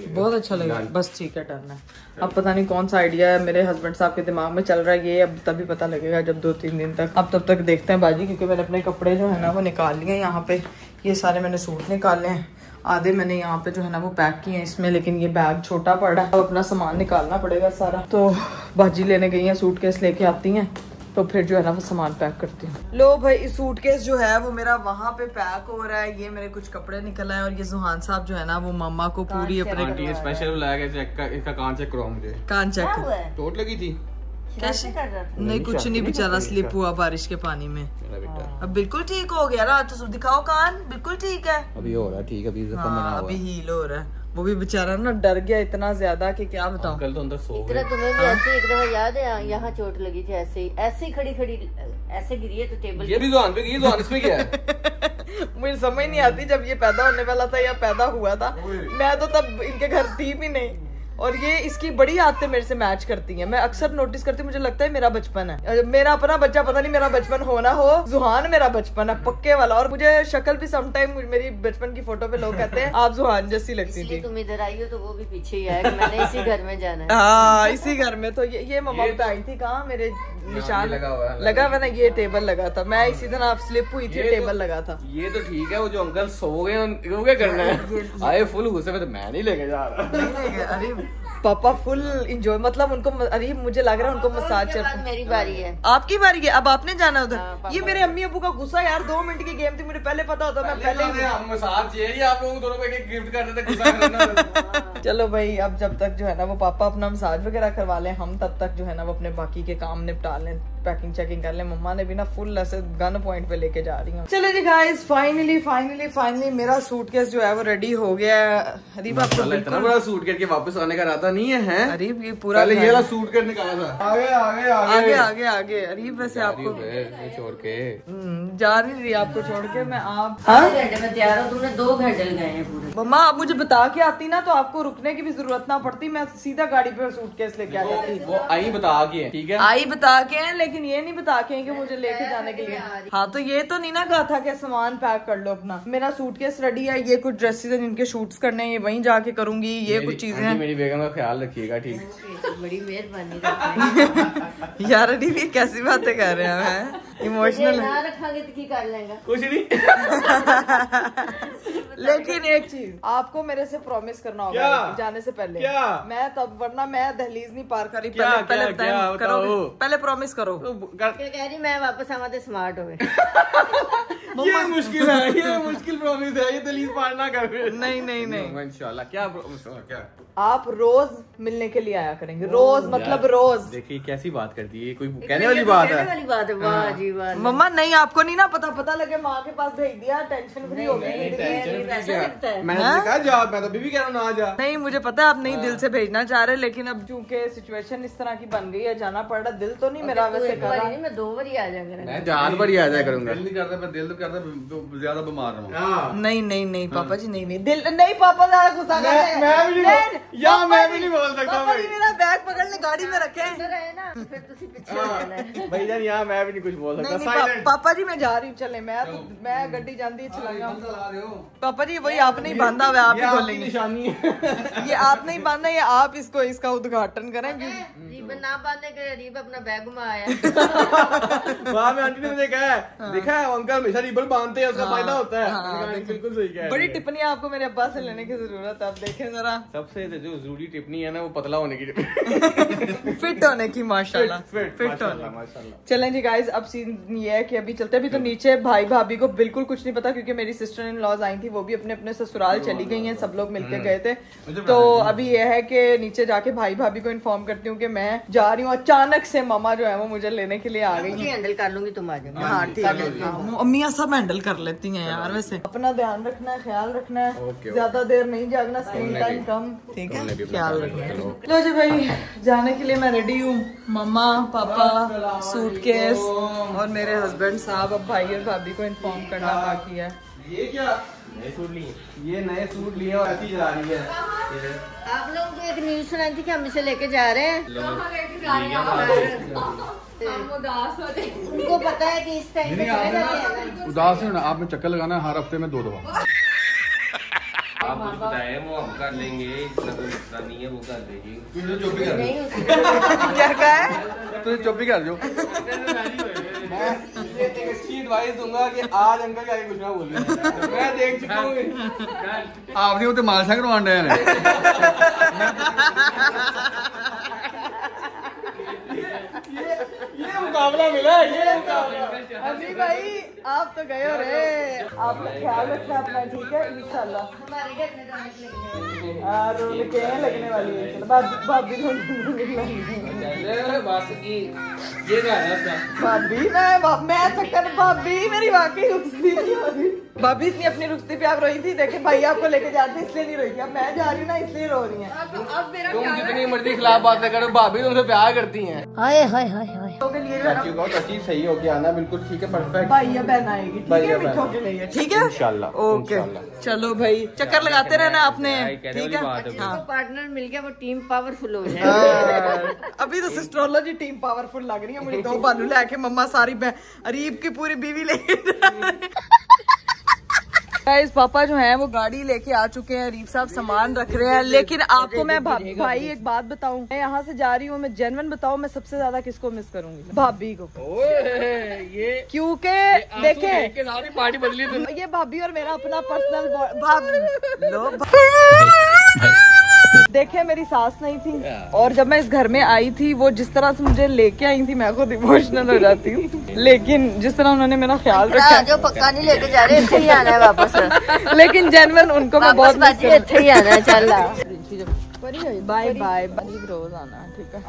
बहुत अच्छा लगेगा। बस ठीक है, डन है। अब पता नहीं कौन सा आइडिया है मेरे हस्बैंड साहब के दिमाग में चल रहा है, ये अब तभी पता लगेगा जब 2-3 दिन तक। अब तब तक देखते हैं बाजी, क्योंकि मैंने अपने कपड़े जो है ना वो निकाल लिए यहाँ पे। ये सारे मैंने सूट निकाले हैं, आधे मैंने यहाँ पे जो है ना वो पैक किए हैं इसमें, लेकिन ये बैग छोटा पड़ा है, अब अपना सामान निकालना पड़ेगा सारा। तो बाजी लेने गई है, सूटकेस लेके आती हैं तो फिर जो है ना वो सामान पैक करती हूँ। लो भाई, सूटकेस जो है वो मेरा वहाँ पे पैक हो रहा है। ये मेरे कुछ कपड़े निकल आए, और ये जुहान साहब जो है ना वो मामा को पूरी अपने स्पेशल बुलाया गया, इसका कान चेक करवाओ मुझे। कान चेक, चोट लगी थी कैसे? नहीं कुछ नहीं, बेचारा स्लिप हुआ बारिश के पानी में। अब बिल्कुल ठीक हो गया ना, तो दिखाओ कान, बिल्कुल ठीक है अभी, हो रहा है ठीक, अभी अभी हील हो रहा है। वो भी बेचारा ना डर गया इतना ज्यादा कि क्या बताऊं। कल तो अंदर सो गए। तुम्हें भी ऐसे एक दफा याद है, यहाँ चोट लगी थी, ऐसे ही खड़ी ऐसे गिरी है तो टेबल। ये भी ज़ुबान पे गिरी, ज़ुबान इसमें क्या है? मुझे समझ नहीं आती, जब ये पैदा होने वाला था या पैदा हुआ था, मैं तो तब इनके घर थी भी नहीं। और ये इसकी बड़ी आदतें मेरे से मैच करती हैं। मैं अक्सर नोटिस करती हूँ, मुझे लगता है मेरा बचपन है, मेरा अपना बच्चा, पता नहीं मेरा बचपन होना हो। जुहान मेरा बचपन है पक्के वाला। और मुझे शक्ल भी समटाइम मेरी बचपन की फोटो पे लोग कहते हैं आप जुहान जैसी लगती थी। तुम इधर आई हो तो वो भी पीछे ही आया कि मैंने इसी घर में जाना है। हाँ इसी घर में। तो ये मम्मा बताई थी, कहाँ मेरे निशान लगा हुआ ना, ये टेबल लगा था, मैं इसी तरह स्लिप हुई थी, टेबल लगा था। ये तो ठीक है, वो जो अंकल सो गए उनको क्या करना है? आए फुल गुस्से में, तो मैं नहीं लेके जा रहा। अरे पापा फुल इंजॉय, मतलब उनको अरे मुझे लग रहा है उनको मसाज चल। मेरी बारी है। आपकी बारी है, अब आपने जाना उधर। हाँ, ये मेरे अम्मी अबू का गुस्सा यार, 2 मिनट की गेम थी, मुझे पहले पता होता मैं पहले हम मसाज चाहिए, आप लोगों दोनों को एक गिफ्ट कर देते, गुस्सा करना। चलो भाई, अब जब तक जो है ना वो पापा अपना मसाज वगैरह करवा लें, हम तब तक जो है ना वो अपने बाकी के काम निपटा लें, पैकिंग चेकिंग कर लें। मम्मा ने भी ना फुल ऐसे गन पॉइंट पे लेके जा रही हूँ। चलो जी गाइस, फाइनली मेरा सूटकेस जो है वो रेडी हो गया है। अरीब आपको इतना बड़ा सूट करके वापस आने का इरादा नहीं है? अरीब ये पूरा पहले ये वाला सूट कर निकाला था। आगे अरीब वैसे आपको छोड़ के जा नहीं रही, आपको छोड़ के मैं आप आधे घंटे में तैयार हो, तूने 2 घंटे लगाए हैं पूरे। मम्मा आप मुझे बता के आती ना तो आपको रुकने की भी जरूरत ना पड़ती, मैं सीधा गाड़ी पे सूटकेस लेके आ जाती। वो आई बता के, ठीक है आई बता के हैं, लेकिन ये नहीं बता के हैं कि मुझे लेके जाने के लिए। हाँ तो ये तो नहीं ना कहा था कि सामान पैक कर लो अपना। मेरा सूटकेस रेडी है, ये कुछ ड्रेसेस हैं जिनके शूट्स करने हैं, ये वहीं जाके करूंगी। ये कुछ चीजें हैं। मेरी बेगम का ख्याल रखिएगा, ठीक? बड़ी मेहरबानी। यार अभी ये कैसी बातें कर रहे हैं, इमोशनल ना रखांगे तो की कर लेंगे कुछ नहीं। लेकिन एक चीज आपको मेरे से प्रॉमिस करना होगा जाने से पहले। क्या? मैं तब वरना मैं दहलीज नहीं पार करी। पहले पहले प्रॉमिस करो। कह रही मैं वापस आवा तो स्मार्ट हो। ये मुश्किल है, ये मुश्किल प्रॉमिस है, ये दहलीज पार ना कर। नहीं इंशाल्लाह। क्या आप रोज मिलने के लिए आया करेंगे, रोज मतलब रोज। देखिए कैसी बात करती है, कोई कहने वाली बात है। वाह जी वाह। मम्मा नहीं आपको नहीं ना पता लगे माँ के पास भेज दिया, टेंशन फ्री हो गई। मैंने कहा जा, मैं तो भी कह रहा हूँ ना जा। नहीं मुझे पता है आप नहीं दिल से भेजना चाह रहे, लेकिन अब चूंकि सिचुएशन इस तरह की बन गई है जाना पड़ रहा। दिल तो नहीं मेरा वैसे कर रहा। मैं 2 बार आ जाऊंगा। मैं 4 बार आ जाया करूंगा। दिल नहीं करता, मैं दिल तो करता, ज्यादा बीमार हूँ। नहीं पापा जी, नहीं दिल नहीं। पापा ज्यादा गुस्सा कर रहे हैं। मैं भी नहीं बोल सकता। पापा जी मेरा बैग पकड़ने गाड़ी में रखे भाई जान, यहाँ मैं भी नहीं कुछ बोल सकता। नहीं पापा जी मैं जा रही हूँ, चले मैं गड्डी जानती चलाऊंगा। पापा जी वही आपने ही बांधा हुआ, आप ही बोलेंगे। निशानी ये आपने ही बांधा, ये आप इसका उद्घाटन करें। रिबन ना बांधने के रीब अपना बैग घुमाया। वहाँ में आंटी ने मुझे कहा है, देखा है अंकल हमेशा रिबन बांधते हैं, उसका फायदा होता है। बिल्कुल सही कहा। बड़ी टिप्पणियां आपको मेरे अब्बा से लेने की जरूरत है। आप देखें जरा, सबसे जो जरूरी टिप्पणी है ना वो पतला होने की, फिट होने की। माशाल्लाह फिट होने माशाल्लाह। चलें जी गाइज, अब सीन ये है कि अभी चलते। अभी तो नीचे भाई भाभी को बिल्कुल कुछ नहीं पता, क्योंकि मेरी सिस्टर इन लॉज आई थी, वो भी अपने अपने ससुराल चली गई हैं, सब लोग मिलकर गए थे। तो अभी ये है कि नीचे जाके भाई भाभी को इन्फॉर्म करती हूँ कि मैं जा रही हूँ। अचानक से मामा जो है वो मुझे लेने के लिए आ गई है। हैंडल कर लूंगी, तुम आ जाओ। हाँ ठीक है, अम्मियाँ सब हैंडल कर लेती हैं यार। वैसे अपना ध्यान रखना है, ख्याल रखना है, ज्यादा देर नहीं जागना, स्क्रीन टाइम कम, ठीक है, ख्याल रखना। लो जी भाई, जाने के लिए मैं रेडी हूँ। मम्मा पापा सूटकेस और मेरे हस्बैंड साहब। अब भाई और भाभी को इन्फॉर्म करना बाकी है। ये क्या नए सूट लिए? ये नए सूट लिए और ऐसी जा रही है। आप लोगों को एक न्यूज सुनाई थी कि हम इसे लेके जा रहे हैं। उनको पता है कि इस टाइम पे उदास है ना, आपने चक्कर लगाना है हर हफ्ते में 2 दफा। आप कुछ बताएं, वो हम कर लेंगे, इतना कोई मसला नहीं है, वो कर देगी। चुप ही कर क्या कहा है? तो चुप ही कर दो। मैं एक अच्छी एडवाइस दूंगा कि आज अंकल के आगे कुछ ना बोलिए। मैं देख चुका हूँ। आप नहीं होते माल सागर वांडे हैं। ये मुकाबला मिला, ये मुकाबला। अजी भाई आप तो गए हो रे, आप लोग ख्याल रखना अपना, ठीक है इंशाल्लाह। हमारे घर में रोल के लगने वाली है। भाभी मैं चक्कर भाभी मेरी वाकई रुकती थी। भाभी इतनी अपनी रुकती पे आप रोई थी, देखे भाई आपको लेके जाते इसलिए नहीं रोई थी। अब मैं जा रही हूँ ना इसलिए रो रही है। तुम जितनी मर्जी खिलाफ बातें करो, भाभी तुमसे प्यार करती हैं। हाय हाय हाय हाय। चाची को चाची सही होके आना, बिल्कुल ठीक है, परफेक्ट। भैया बहन आएगी, ठीक है, मिठों के लिए, ठीक है इंशाल्लाह। ओके चलो भाई, चक्कर लगाते रहना आपने, ठीक है। हाँ पार्टनर मिल गया, वो टीम पावरफुल हो जाए। अभी तो सिस्ट्रोलॉजी टीम पावरफुल लग रही है मुझे। 2 बालू लेके मम्मा सारी अरीब की पूरी बीवी लेके। गाइस पापा जो हैं वो गाड़ी लेके आ चुके हैं, अरीब साहब सामान रख रहे हैं। लेकिन आपको मैं भाई एक बात बताऊं, मैं यहाँ से जा रही हूँ, मैं जेन्युइन बताऊं, मैं सबसे ज्यादा किसको मिस करूंगी? भाभी को। ये क्योंकि देखे सारी पार्टी बदली। ये भाभी और मेरा अपना पर्सनल भाभी लो देखे मेरी सास नहीं थी और जब मैं इस घर में आई थी वो जिस तरह से मुझे लेके आई थी मैं खुद इमोशनल हो जाती हूँ। लेकिन जिस तरह उन्होंने मेरा ख्याल रखा, जो पक्का नहीं लेके जा रहे, इत्थे ही आना है वापस। लेकिन जेन्युइन उनको मैं बहुत मिस करती इत्थे ही आना है। चल बाय बाय रोज आना, ठीक है?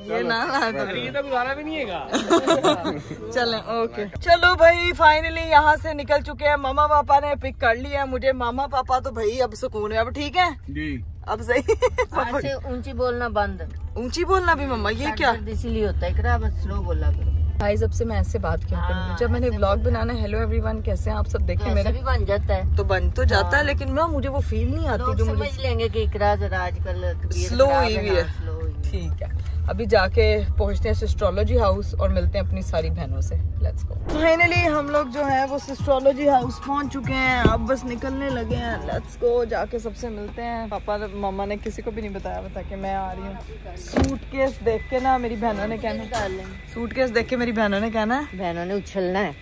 ये ना गुजारा भी नहीं है। चलें, ओके। चलो भाई फाइनली यहाँ से निकल चुके हैं। मामा पापा ने पिक कर लिया है मुझे। मामा पापा तो भाई अब सुकून है, अब ठीक है जी, अब सही। आज से ऊंची बोलना बंद, ऊंची बोलना भी मम्मा, ये क्या? इसीलिए होता है, इकरा बस स्लो बोला करो। गाइस अब से मैं ऐसे बात क्या करूँगी जब मैंने व्लॉग बनाना। हेलो एवरीवन, कैसे हैं आप सब? देखें मेरे भी बन जाता है तो बन तो जाता है, लेकिन ना मुझे वो फील नहीं आती लोग जो समझ मुझे लेंगे कि इकरा जरा आजकल तबीयत स्लो खराब हुई है, हुई है। हाँ, slow हुई है। ठीक है, अभी जाके पहुंचते हैं सिस्ट्रोलॉजी हाउस और मिलते हैं अपनी सारी बहनों से। Let's go. फाइनली हम लोग जो है वो सिस्ट्रोलॉजी हाउस पहुंच चुके हैं, अब बस निकलने लगे हैं। लेट्स गो, जाके सबसे मिलते हैं। पापा मम्मा ने किसी को भी नहीं बताया कि मैं आ रही हूँ। सूटकेस देख के ना मेरी बहनों ने कहना, सूटकेस देख के मेरी बहनों ने कहना है, बहनों ने उछलना है।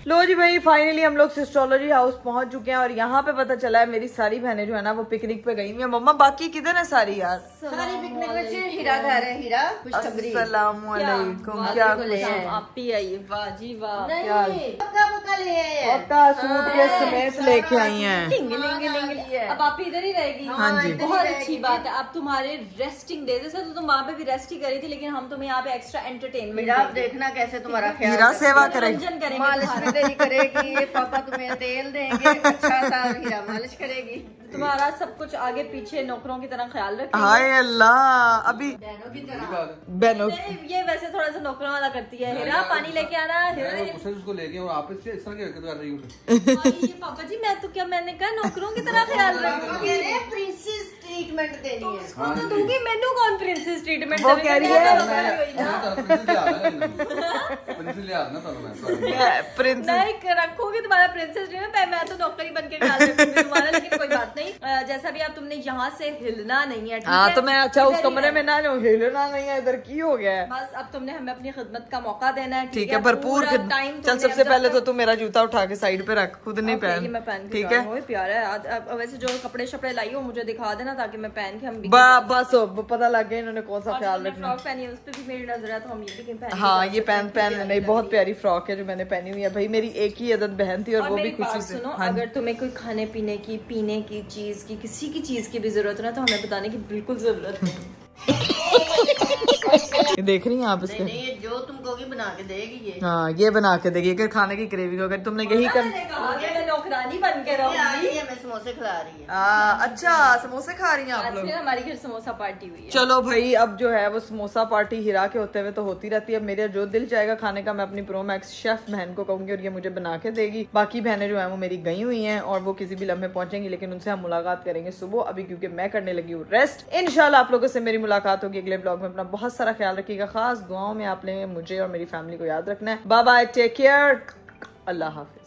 लो जी भाई फाइनली हम लोग सिस्ट्रोलॉजी हाउस पहुंच चुके हैं और यहाँ पे पता चला है मेरी सारी बहनें जो है ना वो पिकनिक पे गई हुई है। मम्मा बाकी किधर है सारी यार? सारी पिकनिक में से हीरा घर है, हीरा खुशखबरी। अस्सलामुअलैकुम, क्या ले आए? आप ही आइए। वाह जी वाह, नहीं, पक्का पक्का ले आए हैं। पक्का सूटकेस समेत लेके आई हैं। अब आप इधर ही रहेगी? हाँ जी। बहुत अच्छी बात है। अब तुम्हारे रेस्टिंग डे जैसे तो तुम वहाँ पे भी रेस्ट ही करी थी, लेकिन हम तुम्हें यहाँ पे एक्स्ट्रा एंटरटेनमेंट हीरा आप देखना कैसे तुम्हारा ख्याल हीरा सेवा करेगी, मनोरंजन करेंगे मालिश तुम्हारा। भी तेरी करेगी, ये पापा तुम्हें तेल देंगे अच्छा सा, हीरा मालिश करेगी। तुम्हारा सब कुछ आगे पीछे नौकरों की तरह ख्याल रखेंगे। हाय अल्लाह। अभी बहनों की तरह। बहनों नहीं, ये वैसे थोड़ा सा नौकरों वाला करती है। हीरा पानी लेके आना। हीरा उसको लेके और आप इससे इस तरह की हरकत कर रही हूँ। ये पापा जी, मैं तो क्या, मैंने कहा नौकरों की तरह ख्याल रखूंगी। प्रिंसेस ट्रीटमेंट देनी है। उसको तो दूंगी, मैनू कौन प्रिंसेस ट्रीटमेंट वो कह रही है प्रिंस नहीं रखूंगी तुम्हारा प्रिंसेस ट्रीटमेंट। मैं तो नौकरी बन के ख्याल रखूंगी तुम्हारा, लेकिन कोई बात नहीं। जैसा भी आप, तुमने यहाँ से हिलना नहीं है, ठीक हाँ है? तो मैं अच्छा उस इधर ही कमरे में ना जाऊँ, हिलना नहीं है इधर, की हो गया है? बस अब तुमने हमें अपनी खिदमत का मौका देना है, ठीक है, भरपूर टाइम। चल सबसे पहले तो तू मेरा जूता उठा के साइड पे रख, खुद नहीं पहन, मैं पहन के ठीक है? प्यारा है। अब वैसे जो कपड़े शपड़े लाई हो मुझे दिखा देना ताकि मैं पहन के, हम भी बस पता लग गया इन्होंने कौन सा ख्याल रखना। फ्रॉक पहनी है, उस पे भी मेरी नजर है, तो हम ये भी पहन। हाँ ये पहन नहीं, बहुत प्यारी फ्रॉक है जो मैंने पहनी हुई है। भाई मेरी एक ही आदत बहन थी और वो भी खुशी से। सुनो, अगर तुम्हें कोई खाने पीने की, पीने की चीज की, किसी की चीज की भी जरूरत है तो हमें बताने की बिल्कुल जरूरत नहीं। देख रही हैं आप इसके? नहीं, ये जो तुम कहोगी बना के देगी ये। हाँ ये बना के देगी। अगर खाने की क्रेविंग अगर तुमने यही कर, मैंने कहा कि मैं नौकरानी बन के रहूंगी। ये मैं समोसे खिला रही है। अच्छा समोसे खा रही हैं आप लोग? फिर हमारी घर समोसा पार्टी हुई है। चलो भाई अब जो है वो समोसा पार्टी हीरा के होते हुए तो होती रहती है। मेरा जो दिल चाहेगा खाने का मैं अपनी प्रो मैक्स शेफ बहन को कहूंगी और ये मुझे बना के देगी। बाकी बहनें जो है वो मेरी गई हुई हैं और वो किसी भी लम्हे पहुंचेंगी, लेकिन उनसे हम मुलाकात करेंगे सुबह अभी, क्योंकि मैं करने लगी हूँ रेस्ट। इंशाल्लाह आप लोगों से मेरी मुलाकात होगी अगले ब्लॉग में। अपना बहुत सारा ख्याल रखिएगा, खास दुआओं में आपने मुझे और मेरी फैमिली को याद रखना है। बाय बाय, टेक केयर, अल्लाह हाफिज।